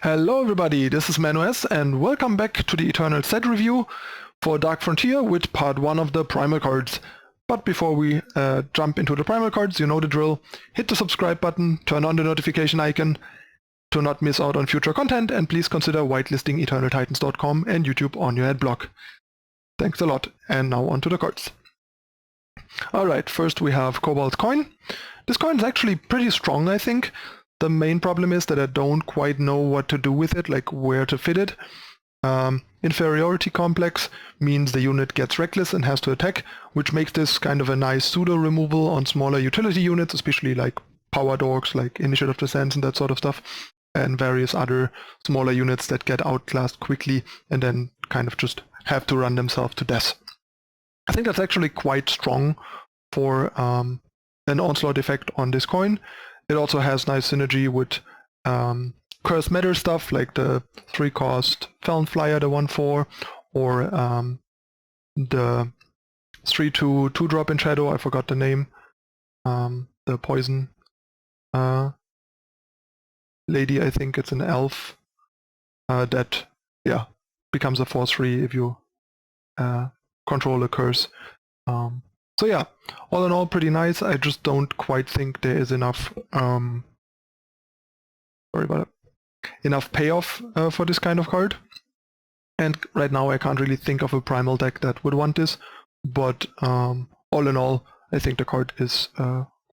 Hello everybody, this is ManuS and welcome back to the Eternal set review for Dark Frontier with part 1 of the Primal cards. But before we jump into the Primal cards, you know the drill. Hit the subscribe button, turn on the notification icon to not miss out on future content, and please consider whitelisting EternalTitans.com and YouTube on your adblock. Thanks a lot, and now on to the cards. Alright, first we have Cobalt's Coin. This coin is actually pretty strong, I think. The main problem is that I don't quite know what to do with it, like where to fit it. Inferiority complex means the unit gets reckless and has to attack, which makes this kind of a nice pseudo removal on smaller utility units, especially like power dorks, like Initiative Descents and that sort of stuff, and various other smaller units that get outclassed quickly and then kind of just have to run themselves to death. I think that's actually quite strong for an onslaught effect on this coin. It also has nice synergy with Curse Matter stuff, like the 3-cost Felon Flyer, the 1/4, or the 3/2 2-drop in Shadow, I forgot the name, the poison lady, I think it's an elf, that, yeah, becomes a 4/3 if you control a curse. So yeah, all in all pretty nice. I just don't quite think there is enough enough payoff for this kind of card. And right now I can't really think of a Primal deck that would want this, but all in all I think the card is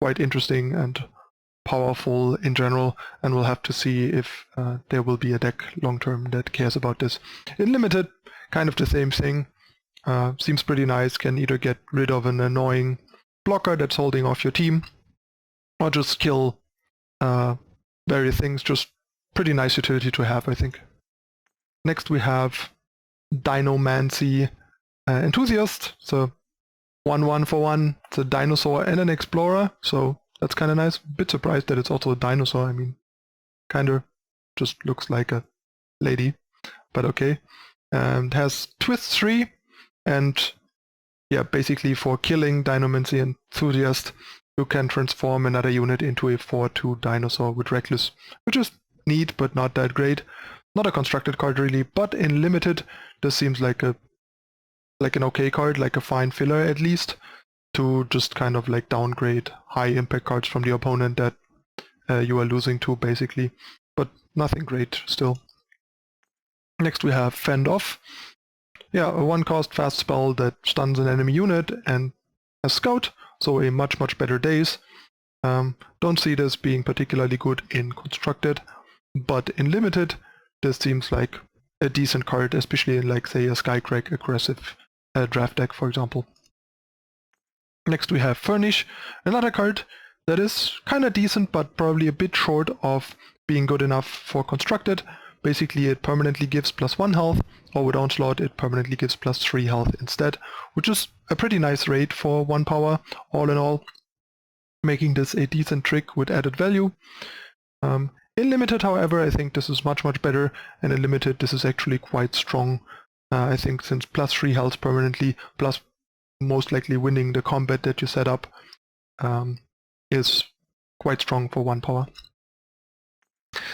quite interesting and powerful in general, and we'll have to see if there will be a deck long term that cares about this. In Limited, kind of the same thing. Seems pretty nice, can either get rid of an annoying blocker that's holding off your team, or just kill various things. Just pretty nice utility to have, I think. Next we have Dinomancy Enthusiast. So 1/1 for 1, it's a dinosaur and an explorer, so that's kind of nice. A bit surprised that it's also a dinosaur. I mean, kind of just looks like a lady, but okay. It has Twist 3. And yeah, basically for killing Dinomancy Enthusiast, you can transform another unit into a 4/2 dinosaur with Reckless, which is neat but not that great. Not a constructed card really, but in Limited this seems like an okay card, like a fine filler at least, to just kind of like downgrade high impact cards from the opponent that you are losing to basically, but nothing great still. Next we have Fend Off. Yeah, a 1-cost fast spell that stuns an enemy unit and a scout, so a much better daze. Don't see this being particularly good in Constructed, but in Limited this seems like a decent card, especially in like say a Skycrack aggressive draft deck, for example. Next we have Furnish, another card that is kinda decent but probably a bit short of being good enough for Constructed. Basically it permanently gives +1 health, or with Onslaught it permanently gives +3 health instead, which is a pretty nice rate for 1 power, all in all, making this a decent trick with added value. In Limited, however, I think this is much better, and in Limited this is actually quite strong. I think since +3 health permanently, plus most likely winning the combat that you set up, is quite strong for 1 power.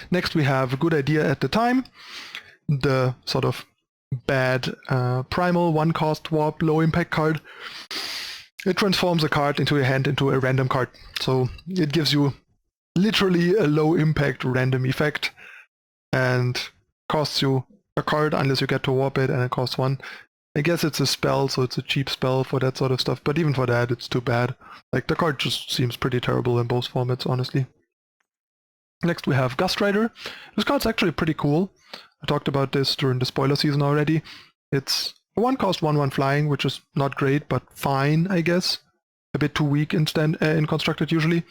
Next we have a Good Idea at the Time, the sort of bad Primal 1-cost warp low impact card. It transforms a card into your hand into a random card, so it gives you literally a low impact random effect and costs you a card unless you get to warp it, and it costs 1. I guess it's a spell, so it's a cheap spell for that sort of stuff, but even for that it's too bad. Like, the card just seems pretty terrible in both formats, honestly. Next we have Gust Rider. This card's actually pretty cool. I talked about this during the spoiler season already. It's a 1-cost 1/1 flying, which is not great, but fine, I guess. A bit too weak in Constructed usually.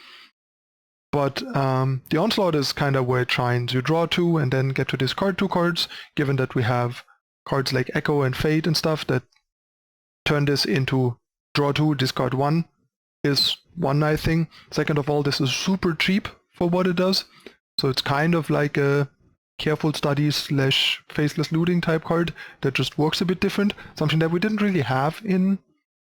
But the Onslaught is kind of where it shines. You draw 2 and then get to discard 2 cards, given that we have cards like Echo and Fate and stuff that turn this into draw 2, discard 1 is one nice thing. Second of all, this is super cheap for what it does, so it's kind of like a careful study / faceless looting type card that just works a bit different, something that we didn't really have in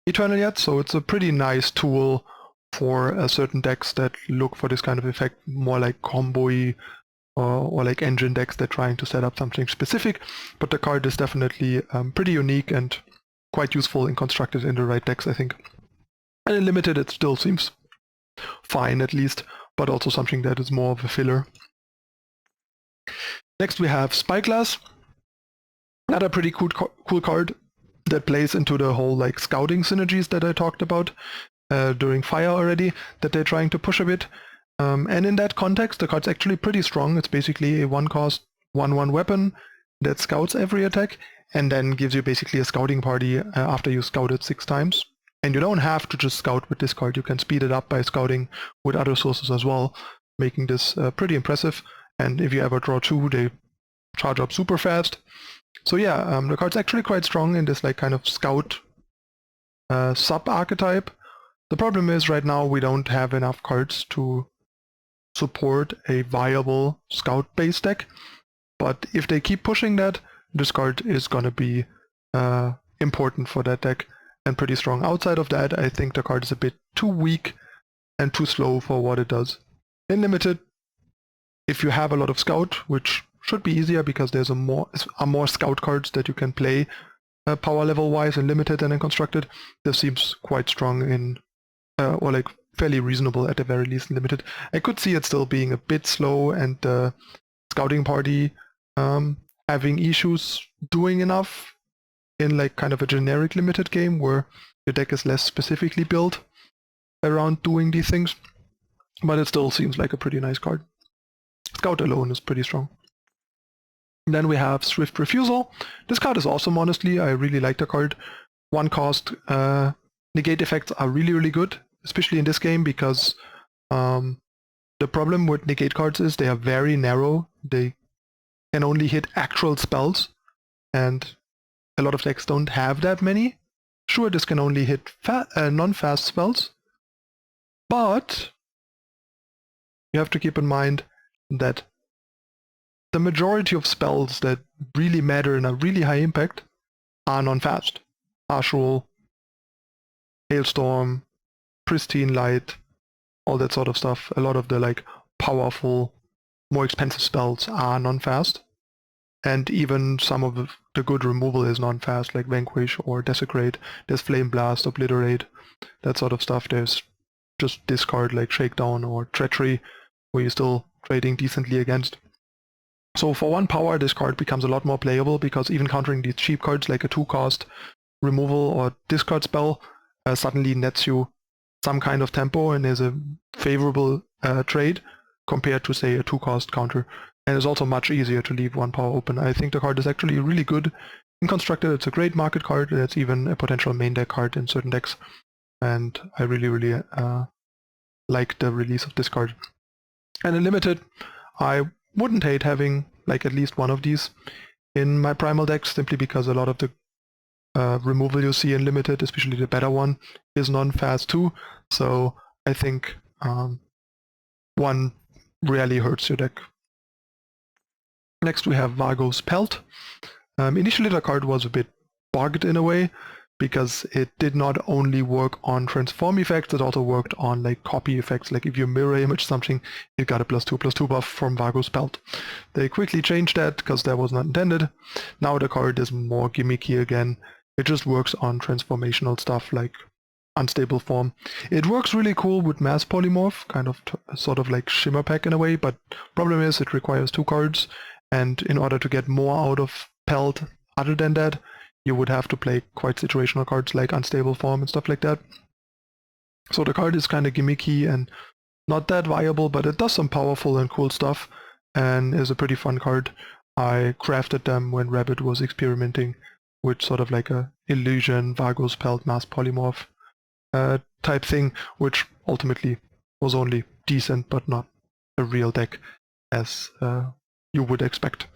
Eternal yet, so it's a pretty nice tool for certain decks that look for this kind of effect, more like combo-y or like engine decks that are trying to set up something specific, but the card is definitely pretty unique and quite useful and constructed in the right decks, I think. And in limited it still seems fine at least, but also something that is more of a filler. Next we have Spyglass, another pretty cool card that plays into the whole like scouting synergies that I talked about during Fire already, that they're trying to push a bit. And in that context, the card's actually pretty strong. It's basically a 1-cost 1/1 weapon that scouts every attack, and then gives you basically a scouting party after you scout it 6 times. And you don't have to just scout with this card, you can speed it up by scouting with other sources as well, making this pretty impressive. And if you ever draw 2, they charge up super fast. So yeah, the card's actually quite strong in this like kind of scout sub-archetype. The problem is right now we don't have enough cards to support a viable scout-based deck, but if they keep pushing that, this card is gonna be important for that deck and pretty strong. Outside of that, I think the card is a bit too weak and too slow for what it does. In limited, if you have a lot of scout, which should be easier because there's more scout cards that you can play power level wise in limited than in constructed, this seems quite strong in or like fairly reasonable at the very least in limited. I could see it still being a bit slow and the scouting party having issues doing enough in like kind of a generic limited game where your deck is less specifically built around doing these things, but it still seems like a pretty nice card. Scout alone is pretty strong. And then we have Swift Refusal. This card is awesome, honestly. I really like the card. 1-cost negate effects are really good, especially in this game, because the problem with negate cards is they are very narrow. They can only hit actual spells, and a lot of decks don't have that many. Sure, this can only hit non-fast spells, but you have to keep in mind that the majority of spells that really matter and are really high impact are non-fast. Ashral, Hailstorm, Pristine Light, all that sort of stuff. A lot of the like powerful, more expensive spells are non-fast. And even some of the good removal is non-fast, like Vanquish or Desecrate. There's Flame Blast, Obliterate, that sort of stuff. There's just discard like Shakedown or Treachery, where you're still trading decently against. So for 1 power, this card becomes a lot more playable, because even countering these cheap cards like a 2-cost removal or discard spell suddenly nets you some kind of tempo and is a favorable trade compared to, say, a 2-cost counter. And it's also much easier to leave 1 power open. I think the card is actually really good in constructed. It's a great market card. It's even a potential main deck card in certain decks. And I really like the release of this card. And in limited, I wouldn't hate having like at least one of these in my Primal decks, simply because a lot of the removal you see in limited, especially the better one, is non-fast too. So I think one rarely hurts your deck. Next we have Vargo's Pelt. Initially the card was a bit bugged in a way, because it did not only work on transform effects, it also worked on like copy effects. Like if you mirror image something, it got a +2/+2 buff from Vargo's Pelt. They quickly changed that because that was not intended. Now the card is more gimmicky again. It just works on transformational stuff like unstable form. It works really cool with mass polymorph, kind of sort of like Shimmer Pack in a way, but problem is it requires 2 cards, and in order to get more out of Pelt other than that, you would have to play quite situational cards like unstable form and stuff like that. So the card is kind of gimmicky and not that viable, but it does some powerful and cool stuff and is a pretty fun card. I crafted them when Rabbit was experimenting with sort of like a illusion, Vargo's Pelt, mass polymorph type thing, which ultimately was only decent but not a real deck as you would expect.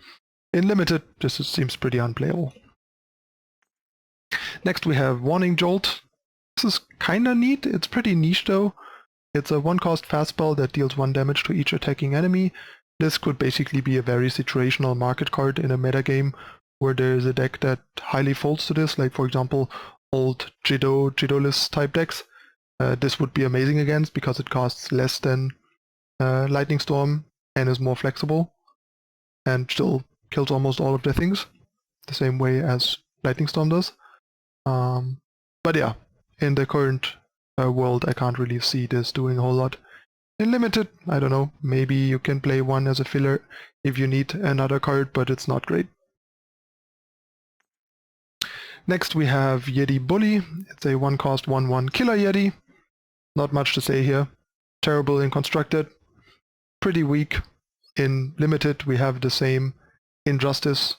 In limited, this seems pretty unplayable. Next we have Warning Jolt. This is kinda neat. It's pretty niche though. It's a 1-cost fast spell that deals 1 damage to each attacking enemy. This could basically be a very situational market card in a metagame where there is a deck that highly folds to this, like for example old Jidolis type decks. This would be amazing against because it costs less than Lightning Storm and is more flexible. and still kills almost all of their things, the same way as Lightning Storm does. But yeah, in the current world, I can't really see this doing a whole lot. In Limited, I don't know, maybe you can play one as a filler if you need another card, but it's not great. Next we have Yeti Bully. It's a 1-cost 1/1 killer Yeti. Not much to say here. Terrible in Constructed, pretty weak. In Limited we have the same Injustice.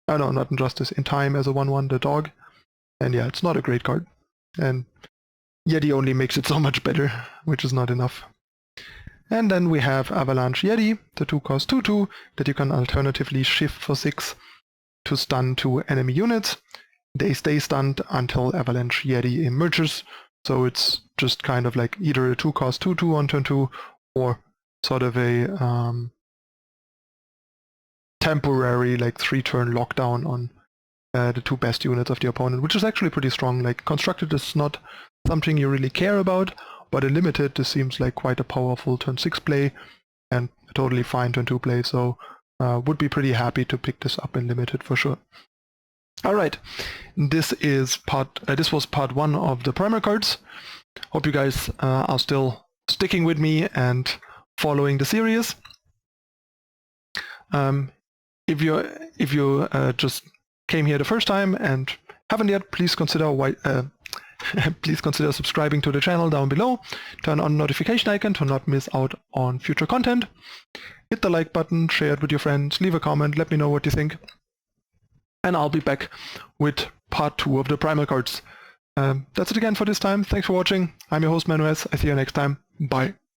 Oh no, not Injustice, in Time as a 1/1, the dog. And yeah, it's not a great card. And Yeti only makes it so much better, which is not enough. And then we have Avalanche Yeti, the 2-cost 2/2 that you can alternatively shift for 6 to stun 2 enemy units. They stay stunned until Avalanche Yeti emerges, so it's just kind of like either a 2-cost 2/2 on turn 2 or sort of a temporary like 3-turn lockdown on the 2 best units of the opponent, which is actually pretty strong. Like Constructed is not something you really care about, but in Limited this seems like quite a powerful turn 6 play and a totally fine turn 2 play, so would be pretty happy to pick this up in Limited for sure. Alright, this was part 1 of the Primal cards. Hope you guys are still sticking with me and following the series. If you just came here the first time and haven't yet, please consider subscribing to the channel down below. Turn on the notification icon to not miss out on future content. Hit the like button, share it with your friends, leave a comment, let me know what you think. And I'll be back with part 2 of the Primal cards. That's it again for this time. Thanks for watching. I'm your host ManuS. I see you next time. Bye.